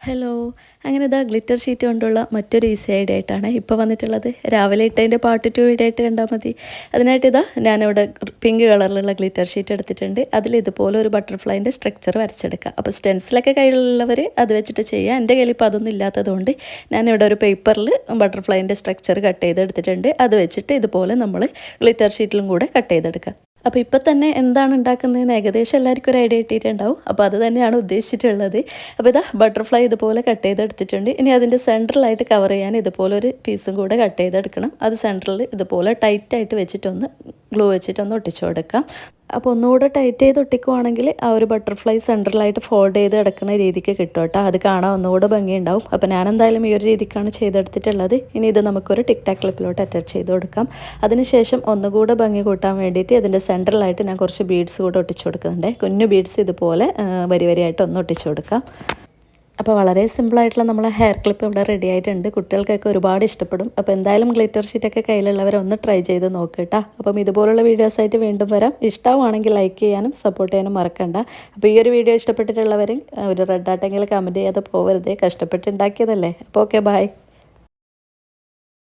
Hello. അങ്ങനെ ഇതാ glitter sheet കൊണ്ടുള്ള മറ്റൊരു ഈസി ഐഡിയ ആയിട്ടാണ് ഇപ്പോൾ വന്നിട്ടുള്ളത്. രാവിലെ ഇട്ടതിൻ്റെ പാർട്ട് 2 വീഡിയോ ആയിട്ട് കണ്ടാൽ മതി. അതിനായിട്ട് ഇതാ ഞാനിവിടെ പിങ്ക് കളറിലുള്ള ഗ്ലിറ്റർ ഷീറ്റ് എടുത്തിട്ടുണ്ട്. അതിൽ ഇതുപോലെ ഒരു ബട്ടർഫ്ലൈൻ്റെ സ്ട്രക്ചർ വരച്ചെടുക്കുക. അപ്പോൾ സ്റ്റെൻസിലൊക്കെ കയ്യിലുള്ളവർ അത് വെച്ചിട്ട് ചെയ്യുക. എൻ്റെ കയ്യിൽ ഇപ്പോൾ അതൊന്നും ഇല്ലാത്തതുകൊണ്ട് ഞാനിവിടെ ഒരു പേപ്പറിൽ ബട്ടർഫ്ലൈൻ്റെ സ്ട്രക്ചർ കട്ട് ചെയ്തെടുത്തിട്ടുണ്ട്. അത് വെച്ചിട്ട് ഇതുപോലെ നമ്മൾ ഗ്ലിറ്റർ ഷീറ്റിലും കൂടെ കട്ട് ചെയ്തെടുക്കുക. അപ്പോൾ ഇപ്പം തന്നെ എന്താണ് ഉണ്ടാക്കുന്നതെന്ന് ഏകദേശം എല്ലാവർക്കും ഒരു ഐഡിയ കിട്ടിയിട്ടുണ്ടാവും. അപ്പോൾ അത് തന്നെയാണ് ഉദ്ദേശിച്ചിട്ടുള്ളത്. അപ്പോൾ ഇതാ ബട്ടർഫ്ലൈ ഇതുപോലെ കട്ട് ചെയ്തെടുത്തിട്ടുണ്ട്. ഇനി അതിൻ്റെ സെൻറ്ററിലായിട്ട് കവർ ചെയ്യാൻ ഇതുപോലെ ഒരു പീസും കൂടെ കട്ട് ചെയ്തെടുക്കണം. അത് സെൻറ്ററിൽ ഇതുപോലെ ടൈറ്റായിട്ട് വെച്ചിട്ടൊന്ന് ഗ്ലൂ വെച്ചിട്ടൊന്ന് ഒട്ടിച്ചു കൊടുക്കാം. അപ്പോൾ ഒന്നുകൂടെ ടൈറ്റ് ചെയ്ത് ഒട്ടിക്കുവാണെങ്കിൽ ആ ഒരു ബട്ടർഫ്ലൈ സെൻറ്ററിലായിട്ട് ഫോൾഡ് ചെയ്ത് കിടക്കുന്ന രീതിക്ക് കിട്ടും കേട്ടോ. അത് കാണാൻ ഒന്നുകൂടെ ഭംഗിയുണ്ടാവും. അപ്പോൾ ഞാൻ എന്തായാലും ഈ ഒരു രീതിക്കാണ് ചെയ്തെടുത്തിട്ടുള്ളത്. ഇനി ഇത് നമുക്കൊരു ടിക് ടാക് ക്ലിപ്പിലോട്ട് അറ്റാച്ച് ചെയ്ത് കൊടുക്കാം. അതിനുശേഷം ഒന്നുകൂടെ ഭംഗി കൂട്ടാൻ വേണ്ടിയിട്ട് ഇതിൻ്റെ സെൻറ്ററിലായിട്ട് ഞാൻ കുറച്ച് ബീഡ്സ് കൂടെ ഒട്ടിച്ചു കൊടുക്കുന്നുണ്ട്. കുഞ്ഞു ബീഡ്സ് ഇതുപോലെ വരി വരിയായിട്ട് ഒന്ന് ഒട്ടിച്ചു കൊടുക്കാം. അപ്പോൾ വളരെ സിമ്പിളായിട്ടുള്ള നമ്മളെ ഹെയർ ക്ലിപ്പ് ഇവിടെ റെഡി ആയിട്ടുണ്ട്. കുട്ടികൾക്കൊക്കെ ഒരുപാട് ഇഷ്ടപ്പെടും. അപ്പോൾ എന്തായാലും ഗ്ലിറ്റർ ഷീറ്റൊക്കെ കയ്യിലുള്ളവരെ ഒന്ന് ട്രൈ ചെയ്ത് നോക്കുക. അപ്പം ഇതുപോലുള്ള വീഡിയോസായിട്ട് വീണ്ടും വരാം. ഇഷ്ടമാണെങ്കിൽ ലൈക്ക് ചെയ്യാനും സപ്പോർട്ട് ചെയ്യാനും മറക്കണ്ട. അപ്പോൾ ഈ ഒരു വീഡിയോ ഇഷ്ടപ്പെട്ടിട്ടുള്ളവർ ഒരു റെഡ് ആട്ടെങ്കിലും കമൻറ്റ് ചെയ്യാതെ പോകരുതേ. കഷ്ടപ്പെട്ട് ഉണ്ടാക്കിയതല്ലേ. അപ്പോൾ ഓക്കെ, ബൈ.